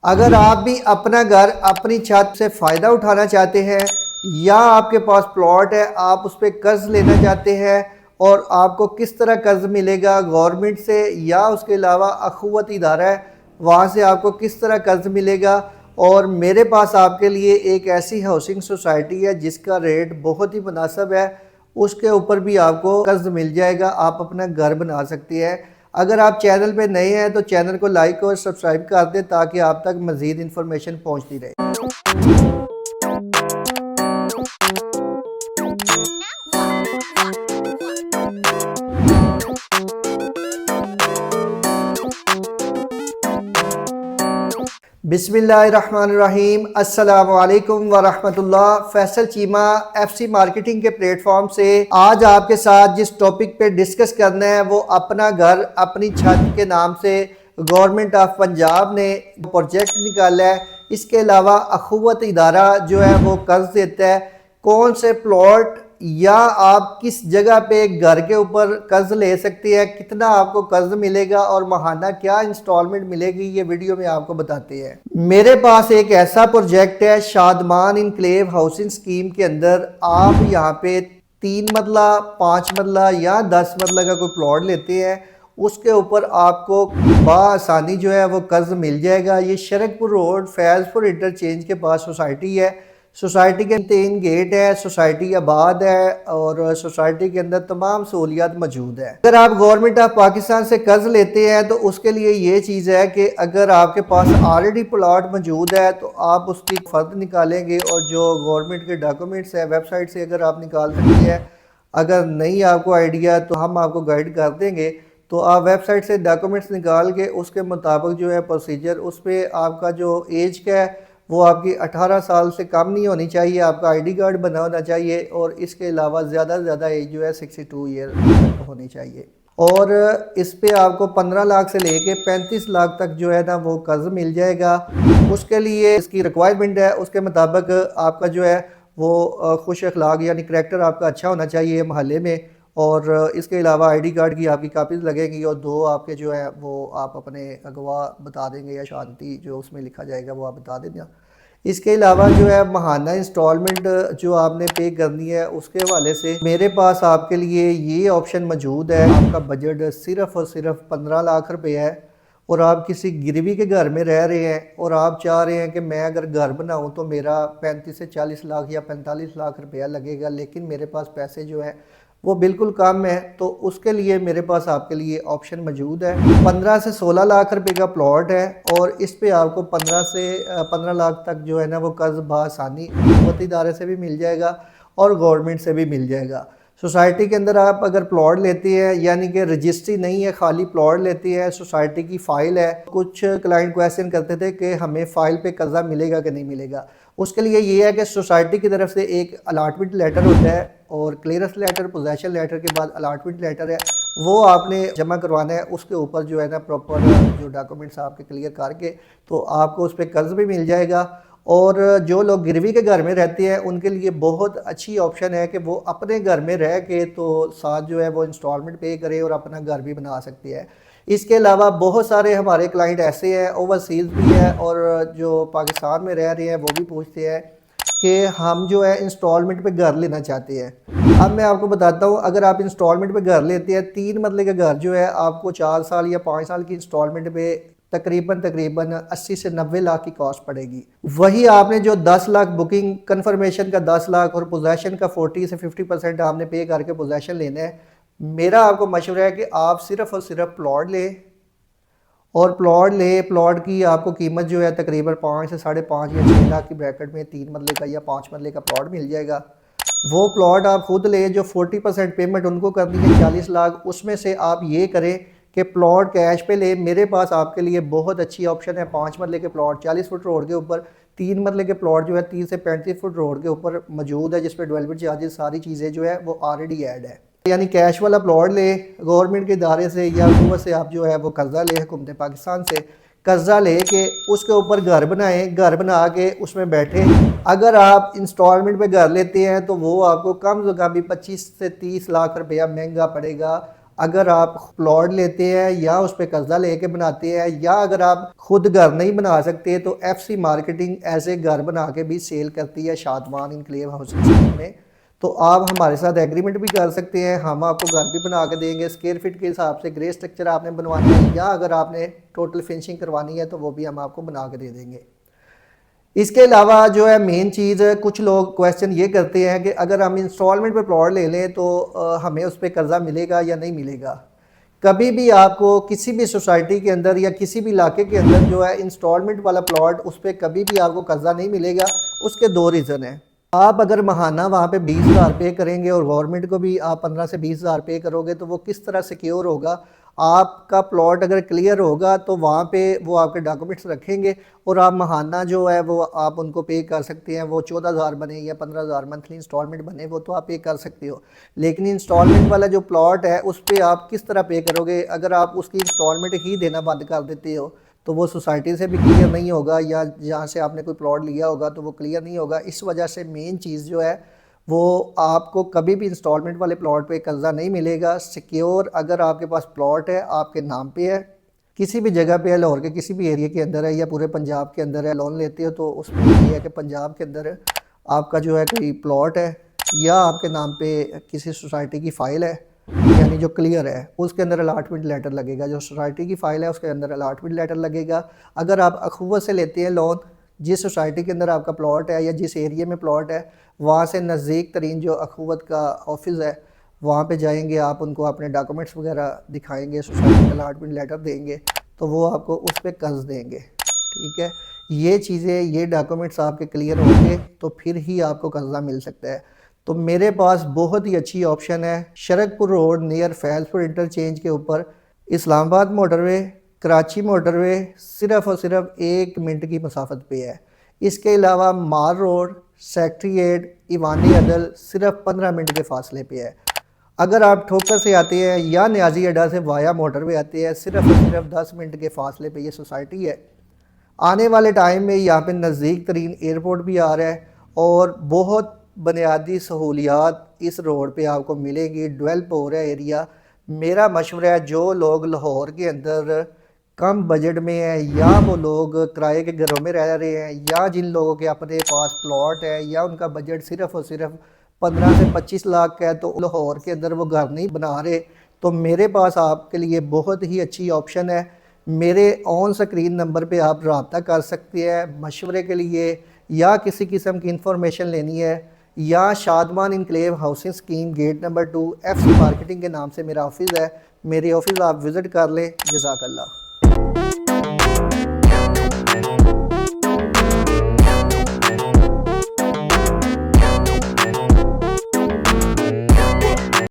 अगर आप भी अपना घर अपनी छत से फ़ायदा उठाना चाहते हैं या आपके पास प्लॉट है, आप उस पर कर्ज़ लेना चाहते हैं और आपको किस तरह कर्ज़ मिलेगा गवर्नमेंट से या उसके अलावा अखुवत इदारा है वहाँ से आपको किस तरह कर्ज़ मिलेगा। और मेरे पास आपके लिए एक ऐसी हाउसिंग सोसाइटी है जिसका रेट बहुत ही मुनासिब है, उसके ऊपर भी आपको कर्ज़ मिल जाएगा, आप अपना घर बना सकते हैं। अगर आप चैनल पे नए हैं तो चैनल को लाइक और सब्सक्राइब कर दें ताकि आप तक मज़ीद इन्फॉर्मेशन पहुंचती रहे। बिस्मिल्लाहिर्रहमानिर्रहीम, अस्सलाम वालेकुम वरहमतुल्लाह। फैसल चीमा एफसी मार्केटिंग के प्लेटफॉर्म से आज आपके साथ जिस टॉपिक पे डिस्कस करना है वो अपना घर अपनी छत के नाम से गवर्नमेंट ऑफ पंजाब ने प्रोजेक्ट निकाला है। इसके अलावा अखुवत इदारा जो है वो कर्ज देता है। कौन से प्लॉट या आप किस जगह पे घर के ऊपर कर्ज ले सकते हैं, कितना आपको कर्ज मिलेगा और माहाना क्या इंस्टॉलमेंट मिलेगी, ये वीडियो में आपको बताते हैं। मेरे पास एक ऐसा प्रोजेक्ट है शादमान इनक्लेव हाउसिंग स्कीम के अंदर। आप यहाँ पे 3 मरला 5 मरला या 10 मरला का कोई प्लॉट लेते हैं, उसके ऊपर आपको बआसानी जो है वो कर्ज मिल जाएगा। ये शरकपुर रोड फैजपुर इंटरचेंज के पास सोसाइटी है। सोसाइटी के 3 गेट है, सोसाइटी आबाद है और सोसाइटी के अंदर तमाम सहूलियात मौजूद है। अगर आप गवर्नमेंट ऑफ पाकिस्तान से कर्ज लेते हैं तो उसके लिए ये चीज़ है कि अगर आपके पास ऑलरेडी प्लॉट मौजूद है तो आप उसकी फ़र्द निकालेंगे और जो गवर्नमेंट के डॉक्यूमेंट्स है वेबसाइट से अगर आप निकाल सकते हैं। अगर नहीं आपको आइडिया तो हम आपको गाइड कर देंगे। तो आप वेबसाइट से डॉक्यूमेंट्स निकाल के उसके मुताबिक जो है प्रोसीजर, उस पर आपका जो एज का है वो आपकी 18 साल से कम नहीं होनी चाहिए, आपका आईडी कार्ड बना होना चाहिए और इसके अलावा ज़्यादा से ज़्यादा एज जो है 62 ईयर होनी चाहिए। और इस पे आपको 15 लाख से लेके 35 लाख तक जो है ना वो कर्ज मिल जाएगा। उसके लिए इसकी रिक्वायरमेंट है, उसके मुताबिक आपका जो है वो खुश अखलाक यानी करैक्टर आपका अच्छा होना चाहिए महल्ले में। और इसके अलावा आईडी कार्ड की आपकी कापीज़ लगेंगी और 2 आपके जो है वो आप अपने अगवा बता देंगे या शांति जो उसमें लिखा जाएगा वो आप बता देना। इसके अलावा जो है माहाना इंस्टॉलमेंट जो आपने पे करनी है उसके हवाले से मेरे पास आपके लिए ये ऑप्शन मौजूद है। आपका बजट सिर्फ़ और सिर्फ 15 लाख रुपये है और आप किसी गिरवी के घर में रह रहे हैं और आप चाह रहे हैं कि मैं अगर घर बनाऊं तो मेरा 35 से 40 लाख या 45 लाख रुपया लगेगा, लेकिन मेरे पास पैसे जो है वो बिल्कुल कम है। तो उसके लिए मेरे पास आपके लिए ऑप्शन मौजूद है। 15 से 16 लाख रुपए का प्लॉट है और इस पे आपको 15 लाख तक जो है ना वो कर्ज बआसानी हुकूमत इदारे से भी मिल जाएगा और गवर्नमेंट से भी मिल जाएगा। सोसाइटी के अंदर आप अगर प्लॉट लेते हैं यानी कि रजिस्ट्री नहीं है, खाली प्लॉट लेते हैं, सोसाइटी की फ़ाइल है। कुछ क्लाइंट क्वेश्चन करते थे कि हमें फ़ाइल पे कर्जा मिलेगा कि नहीं मिलेगा। उसके लिए ये है कि सोसाइटी की तरफ से एक अलाटमेंट लेटर होता है और क्लियरेंस लेटर, पोजेशन लेटर के बाद अलाटमेंट लेटर है, वो आपने जमा करवाना है। उसके ऊपर जो है ना प्रॉपर जो डॉक्यूमेंट्स आपके क्लियर करके तो आपको उस पर कर्ज भी मिल जाएगा। और जो लोग गिरवी के घर में रहते हैं उनके लिए बहुत अच्छी ऑप्शन है कि वो अपने घर में रह के तो साथ जो है वो इंस्टॉलमेंट पे करें और अपना घर भी बना सकते हैं। इसके अलावा बहुत सारे हमारे क्लाइंट ऐसे हैं, ओवरसीज़ भी है और जो पाकिस्तान में रह रहे हैं वो भी पूछते हैं कि हम जो है इंस्टॉलमेंट पे घर लेना चाहते हैं। अब मैं आपको बताता हूँ, अगर आप इंस्टॉलमेंट पे घर लेते हैं 3 मरले का घर जो है आपको 4 साल या 5 साल की इंस्टॉलमेंट पे तकरीबन 80 से 90 लाख की कॉस्ट पड़ेगी। वही आपने जो 10 लाख बुकिंग कन्फर्मेशन का 10 लाख और पोजेशन का 40 से 50% आपने पे करके पोजेशन लेना है। मेरा आपको मशवरा है कि आप सिर्फ़ और सिर्फ प्लॉट लें और प्लॉट की आपको कीमत जो है तकरीबन 5 से 5.5 या 6 लाख की ब्रैकेट में 3 मरले का या 5 मरले का प्लॉट मिल जाएगा। वो प्लॉट आप खुद लें, जो 40% पेमेंट उनको करनी है 40 लाख, उसमें से आप ये करें कि प्लॉट कैश पे ले। मेरे पास आपके लिए बहुत अच्छी ऑप्शन है। 5 मरले के प्लॉट 40 फुट रोड के ऊपर, 3 मरले के प्लॉट जो है 30 से 35 फुट रोड के ऊपर मौजूद है, जिस पर डेवलपमेंट चार्जेस सारी चीज़ें जो है वो ऑलरेडी ऐड है। यानी कैश वाला प्लॉट ले गवर्नमेंट के इदारे से या हुकूमत से, आप जो है वो कर्जा ले हुकूमत पाकिस्तान से कर्जा ले के उसके ऊपर घर बनाएं, घर बना के उसमें बैठे। अगर आप इंस्टॉलमेंट पे घर लेते हैं तो वो आपको कम से कम भी 25 से 30 लाख रुपया महंगा पड़ेगा। अगर आप प्लॉट लेते हैं या उस पर कर्जा लेके बनाते हैं, या अगर आप खुद घर नहीं बना सकते, तो एफसी मार्केटिंग ऐसे घर बना के भी सेल करती है शादमान इनक्लेव हाउसिंग में। तो आप हमारे साथ एग्रीमेंट भी कर सकते हैं, हम आपको घर भी बना के देंगे स्क्वायर फीट के हिसाब से। ग्रे स्ट्रक्चर आपने बनवाना है या अगर आपने टोटल फिनिशिंग करवानी है तो वो भी हम आपको बना के दे देंगे। इसके अलावा जो है मेन चीज़, कुछ लोग क्वेश्चन ये करते हैं कि अगर हम इंस्टॉलमेंट पे प्लॉट ले लें तो हमें उस पर कर्जा मिलेगा या नहीं मिलेगा। कभी भी आपको किसी भी सोसाइटी के अंदर या किसी भी इलाके के अंदर जो है इंस्टॉलमेंट वाला प्लॉट, उस पर कभी भी आपको कर्जा नहीं मिलेगा। उसके दो रीज़न हैं। आप अगर महाना वहाँ पे 20,000 पे करेंगे और गवर्नमेंट को भी आप 15 से 20,000 पे करोगे, तो वो किस तरह सिक्योर होगा। आपका प्लॉट अगर क्लियर होगा तो वहाँ पे वो आपके डॉक्यूमेंट्स रखेंगे और आप महाना जो है वो आप उनको पे कर सकते हैं। वो 14,000 बने या 15,000 मंथली इंस्टॉलमेंट बने, वो तो आप पे कर सकते हो। लेकिन इंस्टॉलमेंट वाला जो प्लॉट है उस पर आप किस तरह पे करोगे। अगर आप उसकी इंस्टॉलमेंट ही देना बंद कर देते हो तो वो सोसाइटी से भी क्लियर नहीं होगा, या जहाँ से आपने कोई प्लॉट लिया होगा तो वो क्लियर नहीं होगा। इस वजह से मेन चीज़ जो है वो आपको कभी भी इंस्टॉलमेंट वाले प्लॉट पे कर्जा नहीं मिलेगा। सिक्योर अगर आपके पास प्लॉट है, आपके नाम पे है, किसी भी जगह पे है, लाहौर के किसी भी एरिया के अंदर है या पूरे पंजाब के अंदर है, लोन लेते हो तो उसमें ये है कि पंजाब के अंदर आपका जो है कोई प्लॉट है या आपके नाम पे किसी सोसाइटी की फ़ाइल है, यानी जो क्लियर है, उसके अंदर अलाटमेंट लेटर लगेगा। जो सोसाइटी की फ़ाइल है उसके अंदर अलाटमेंट लेटर लगेगा। अगर आप अखुवत से लेते हैं लोन, जिस सोसाइटी के अंदर आपका प्लॉट है या जिस एरिया में प्लॉट है, वहाँ से नज़दीक तरीन जो अखुवत का ऑफिस है वहाँ पे जाएंगे, आप उनको अपने डॉक्यूमेंट्स वगैरह दिखाएंगे, सोसाइटी का अलाटमेंट लेटर देंगे, तो वो आपको उस पर कर्ज देंगे। ठीक है, ये चीज़ें, ये डॉक्यूमेंट्स आपके क्लियर होंगे तो फिर ही आपको कर्जा मिल सकता है। तो मेरे पास बहुत ही अच्छी ऑप्शन है, Sharakpur road near Faizpur interchange के ऊपर, इस्लामाबाद मोटरवे, कराची मोटरवे, सिर्फ़ और सिर्फ 1 मिनट की मसाफत पे है। इसके अलावा मार रोड, सेक्रेटरीट, ईवानी अदल सिर्फ 15 मिनट के फासले पे है। अगर आप ठोकर से आते हैं या न्याजी अड्डा से वाया मोटरवे आते हैं, सिर्फ और सिर्फ 10 मिनट के फासले पे ये सोसाइटी है। आने वाले टाइम में यहाँ पे नज़दीक तरीन एयरपोर्ट भी आ रहा है और बहुत बुनियादी सहूलियात इस रोड पे आपको मिलेंगी। डेवलप हो रहा है एरिया। मेरा मशवरा है, जो लोग लाहौर के अंदर कम बजट में है, या वो लोग किराए के घरों में रह रहे हैं, या जिन लोगों के अपने पास प्लॉट है या उनका बजट सिर्फ़ और सिर्फ 15 से 25 लाख का है, तो लाहौर के अंदर वो घर नहीं बना रहे, तो मेरे पास आपके लिए बहुत ही अच्छी ऑप्शन है। मेरे ऑन स्क्रीन नंबर पे आप रब्ता कर सकते हैं मशवरे के लिए, या किसी किस्म की इंफॉर्मेशन लेनी है, या Shadman enclave housing scheme gate number 2 FC marketing के नाम से मेरा ऑफिस है। मेरे ऑफिस आप विज़िट कर लें। जज़ाकल्लाह।